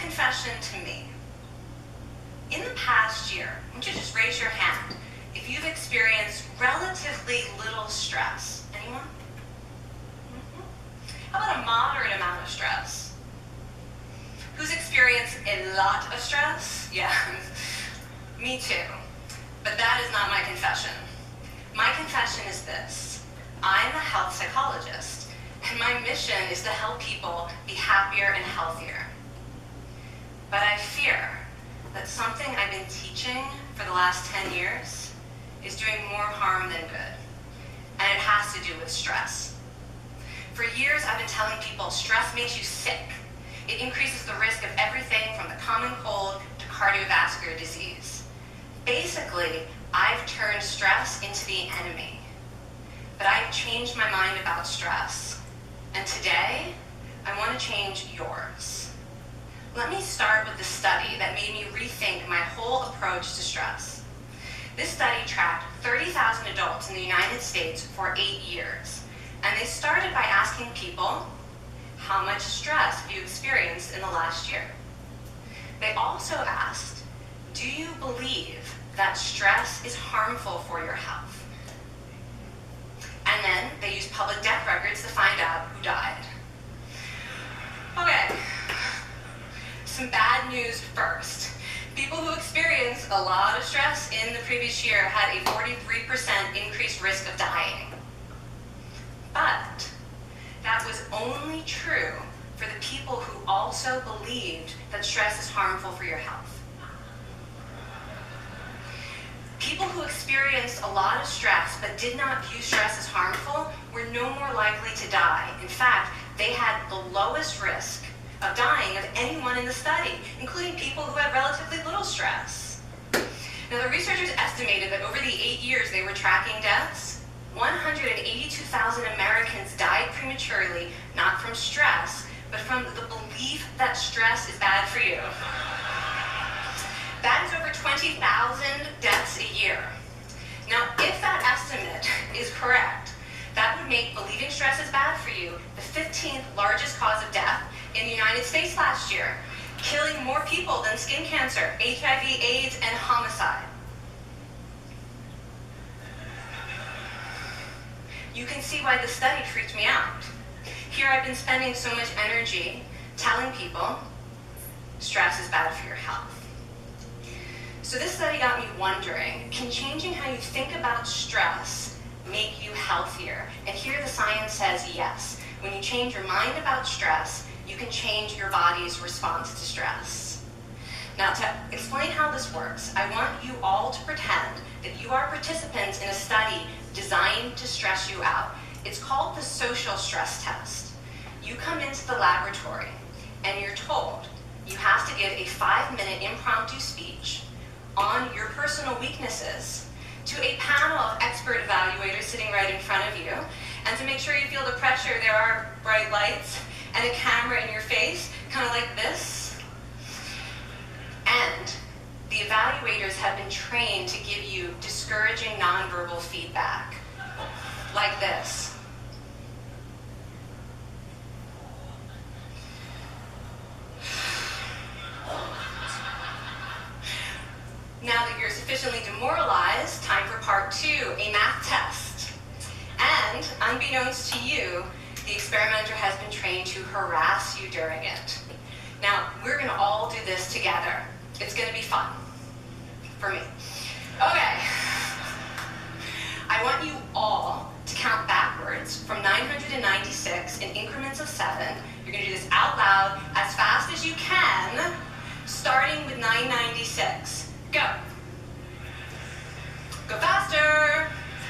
confession to me. In the past year, I want you to just raise your hand if you've experienced relatively little stress. Anyone? How about a moderate amount of stress? Who's experienced a lot of stress? Yeah, me too. But that is not my confession. My confession is this. I'm a health psychologist, and my mission is to help people be happier and healthier. But I fear that something I've been teaching for the last 10 years is doing more harm than good, and it has to do with stress. For years, I've been telling people stress makes you sick. It increases the risk of everything from the common cold to cardiovascular disease. Basically, I've turned stress into the enemy. But I've changed my mind about stress. And today, I want to change yours. Let me start with the study that made me rethink my whole approach to stress. This study tracked 30,000 adults in the United States for 8 years. And they started by asking people, how much stress have you experienced in the last year? They also asked, do you believe that stress is harmful for your health? And then they used public death records to find out who died. Okay, some bad news first. People who experienced a lot of stress in the previous year had a 43% increased risk of dying. But that was only true for the people who also believed that stress is harmful for your health. People who experienced a lot of stress but did not view stress as harmful were no more likely to die. In fact, they had the lowest risk of dying of anyone in the study, including people who had relatively little stress. Now, the researchers estimated that over the 8 years they were tracking deaths, 182,000 Americans died prematurely, not from stress, but from the belief that stress is bad for you. That is over 20,000 deaths a year. Now, if that estimate is correct, that would make believing stress is bad for you the 15th largest cause of death in the United States last year, killing more people than skin cancer, HIV, AIDS, and homicide. You can see why the study freaked me out. Here I've been spending so much energy telling people stress is bad for your health. So this study got me wondering, can changing how you think about stress make you healthier? And here the science says yes. When you change your mind about stress, you can change your body's response to stress. Now, to explain how this works, I want you all to pretend that you are participants in a study designed to stress you out. It's called the social stress test. You come into the laboratory and you're told you have to give a 5-minute impromptu speech on your personal weaknesses to a panel of expert evaluators sitting right in front of you. And to make sure you feel the pressure, there are bright lights and a camera in your face, kind of like this. And the evaluators have been trained to give you discouraging nonverbal feedback, like this. Now that you're sufficiently demoralized, time for part 2, a math test. And unbeknownst to you, the experimenter has been trained to harass you during it. Now, we're going to all do this together. It's going to be fun. For me. Okay. I want you all to count backwards from 996 in increments of 7. You're going to do this out loud as fast as you can, starting with 996. Go. Go faster.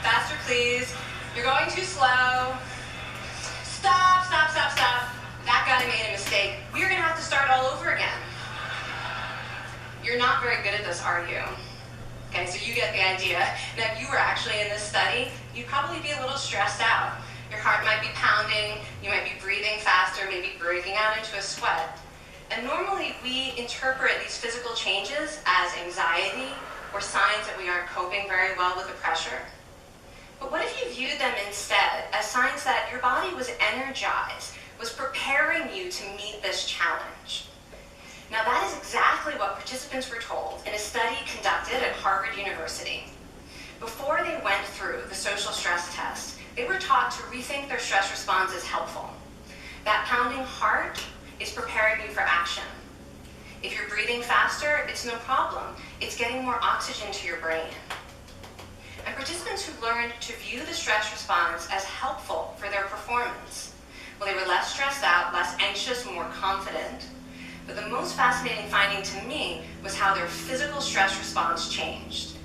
Faster, please. You're going too slow. Stop, stop, stop, stop. That guy made a mistake. We're going to have to start all over again. You're not very good at this, are you? Okay, so you get the idea. Now, if you were actually in this study, you'd probably be a little stressed out. Your heart might be pounding, you might be breathing faster, maybe breaking out into a sweat. And normally we interpret these physical changes as anxiety or signs that we aren't coping very well with the pressure. But what if you viewed them instead as signs that your body was energized, was preparing you to meet this challenge? Now that is exactly what participants were told in a study conducted at Harvard University. Before they went through the social stress test, they were taught to rethink their stress response as helpful. That pounding heart is preparing you for action. If you're breathing faster, it's no problem. It's getting more oxygen to your brain. And participants who learned to view the stress response as helpful for their performance, well, they were less stressed out, less anxious, more confident. But the most fascinating finding to me was how their physical stress response changed.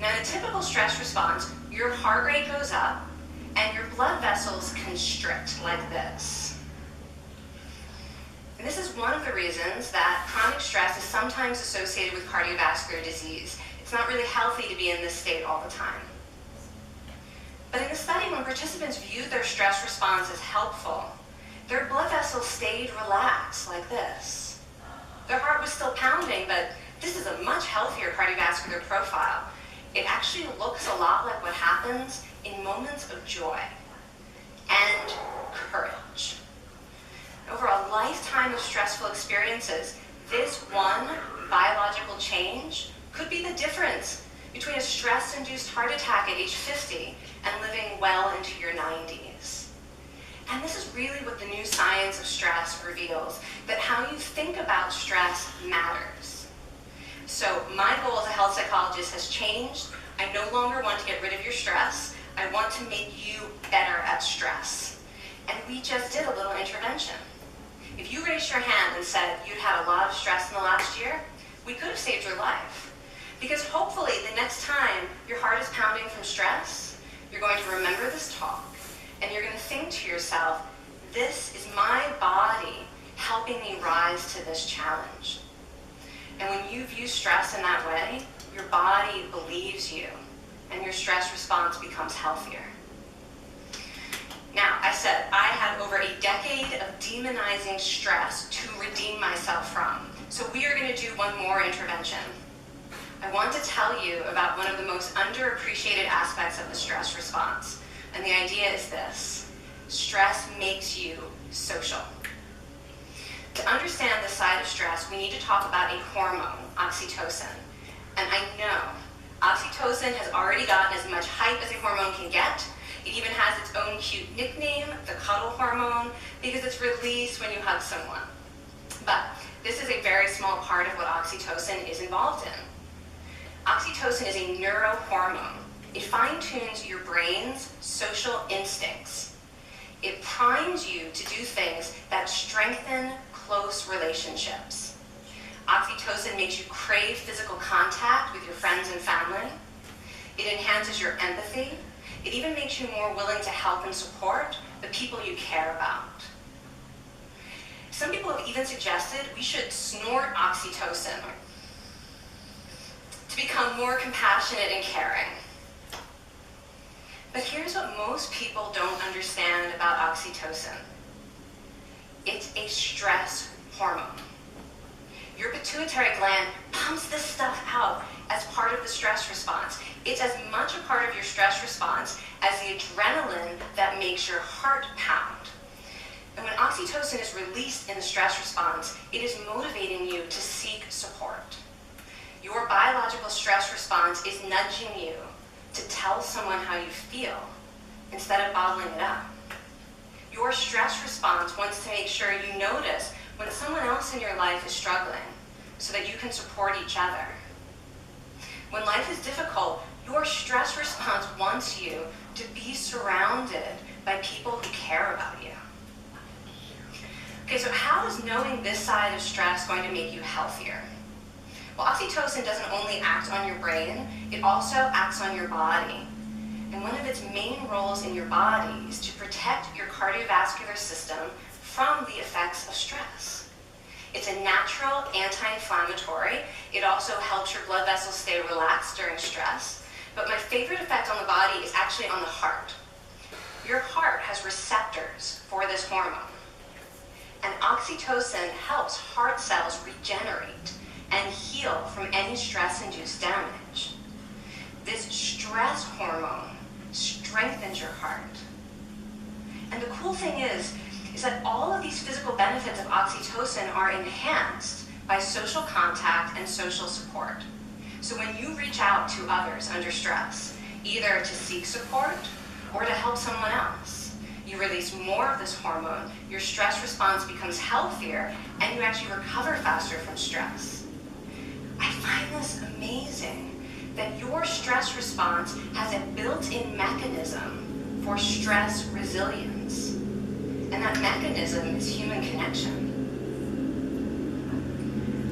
Now, in a typical stress response, your heart rate goes up and your blood vessels constrict like this. And this is one of the reasons that chronic stress is sometimes associated with cardiovascular disease. It's not really healthy to be in this state all the time. But in the study, when participants viewed their stress response as helpful, their blood vessels stayed relaxed like this. Their heart was still pounding, but this is a much healthier cardiovascular profile. It actually looks a lot like what happens in moments of joy and courage. Over a lifetime of stressful experiences, this one biological change could be the difference between a stress-induced heart attack at age 50 and living well into your 90s. And this is really what the new science of stress reveals, that how you think about stress matters. So my goal as a health psychologist has changed. I no longer want to get rid of your stress. I want to make you better at stress. And we just did a little intervention. If you raised your hand and said you'd had a lot of stress in the last year, we could have saved your life. Because hopefully the next time your heart is pounding from stress, you're going to remember this talk, and you're going to think to yourself, this is my body helping me rise to this challenge. And when you view stress in that way, your body believes you, and your stress response becomes healthier. Now, I said I had over a decade of demonizing stress to redeem myself from. So we are going to do one more intervention. I want to tell you about one of the most underappreciated aspects of the stress response. And the idea is this: stress makes you social. To understand the side of stress, we need to talk about a hormone, oxytocin. And I know oxytocin has already gotten as much hype as a hormone can get. It even has its own cute nickname, the cuddle hormone, because it's released when you hug someone. But this is a very small part of what oxytocin is involved in. Oxytocin is a neurohormone. It fine-tunes your brain's social instincts. It primes you to do things that strengthen close relationships. Oxytocin makes you crave physical contact with your friends and family. It enhances your empathy. It even makes you more willing to help and support the people you care about. Some people have even suggested we should snort oxytocin to become more compassionate and caring. But here's what most people don't understand about oxytocin. It's a stress hormone. Your pituitary gland pumps this stuff out as part of the stress response. It's as much a part of your stress response as the adrenaline that makes your heart pound. And when oxytocin is released in the stress response, it is motivating you to seek support. Your biological stress response is nudging you to tell someone how you feel instead of bottling it up. Your stress response wants to make sure you notice when someone else in your life is struggling so that you can support each other. When life is difficult, your stress response wants you to be surrounded by people who care about you. Okay, so how is knowing this side of stress going to make you healthier? Well, oxytocin doesn't only act on your brain, it also acts on your body. And one of its main roles in your body is to protect your cardiovascular system from the effects of stress. It's a natural anti-inflammatory. It also helps your blood vessels stay relaxed during stress. But my favorite effect on the body is actually on the heart. Your heart has receptors for this hormone. And oxytocin helps heart cells regenerate and heal from any stress-induced damage. This stress hormone strengthens your heart. And the cool thing is that all of these physical benefits of oxytocin are enhanced by social contact and social support. So when you reach out to others under stress, either to seek support or to help someone else, you release more of this hormone, your stress response becomes healthier, and you actually recover faster from stress. I find this amazing that your stress response has a built-in mechanism for stress resilience. And that mechanism is human connection.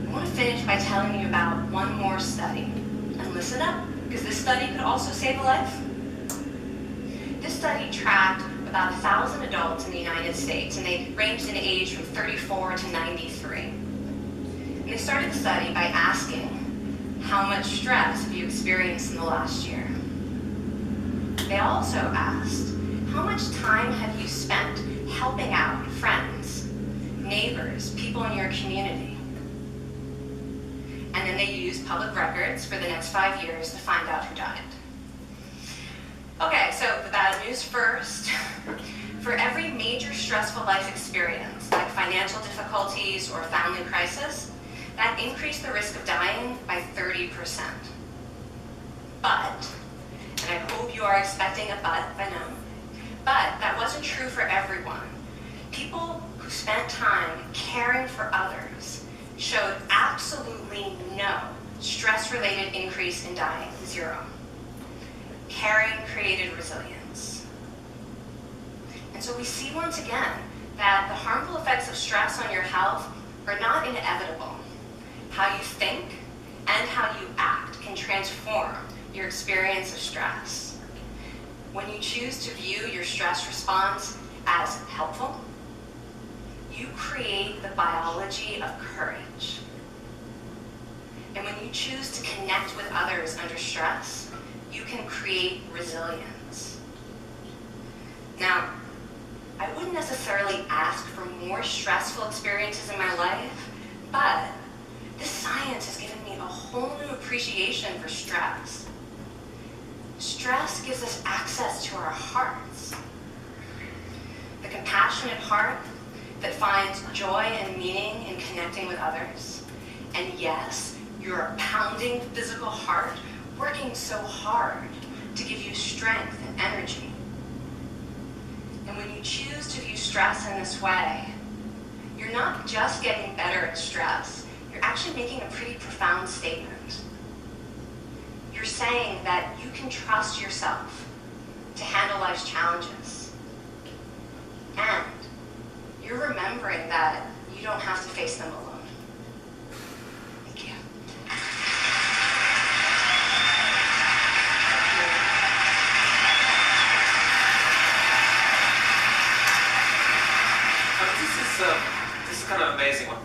I want to finish by telling you about one more study. And listen up, because this study could also save a life. This study tracked about 1,000 adults in the United States, and they ranged in age from 34 to 93. And they started the study by asking, how much stress have you experienced in the last year? They also asked, how much time have you spent helping out friends, neighbors, people in your community? And then they used public records for the next 5 years to find out who died. Okay, so the bad news first. For every major stressful life experience, like financial difficulties or family crisis, that increased the risk of dying by 30%. But, and I hope you are expecting a but, I know, but that wasn't true for everyone. People who spent time caring for others showed absolutely no stress-related increase in dying, 0. Caring created resilience. And so we see once again that the harmful effects of stress on your health are not inevitable. How you think and how you act can transform your experience of stress. When you choose to view your stress response as helpful, you create the biology of courage. And when you choose to connect with others under stress, you can create resilience. Now, I wouldn't necessarily ask for more stressful experiences in my life, but this science has given me a whole new appreciation for stress. Stress gives us access to our hearts. The compassionate heart that finds joy and meaning in connecting with others. And yes, your pounding physical heart working so hard to give you strength and energy. And when you choose to view stress in this way, you're not just getting better at stress, you're actually making a pretty profound statement. You're saying that you can trust yourself to handle life's challenges. And you're remembering that you don't have to face them alone. Thank you. This is kind of amazing what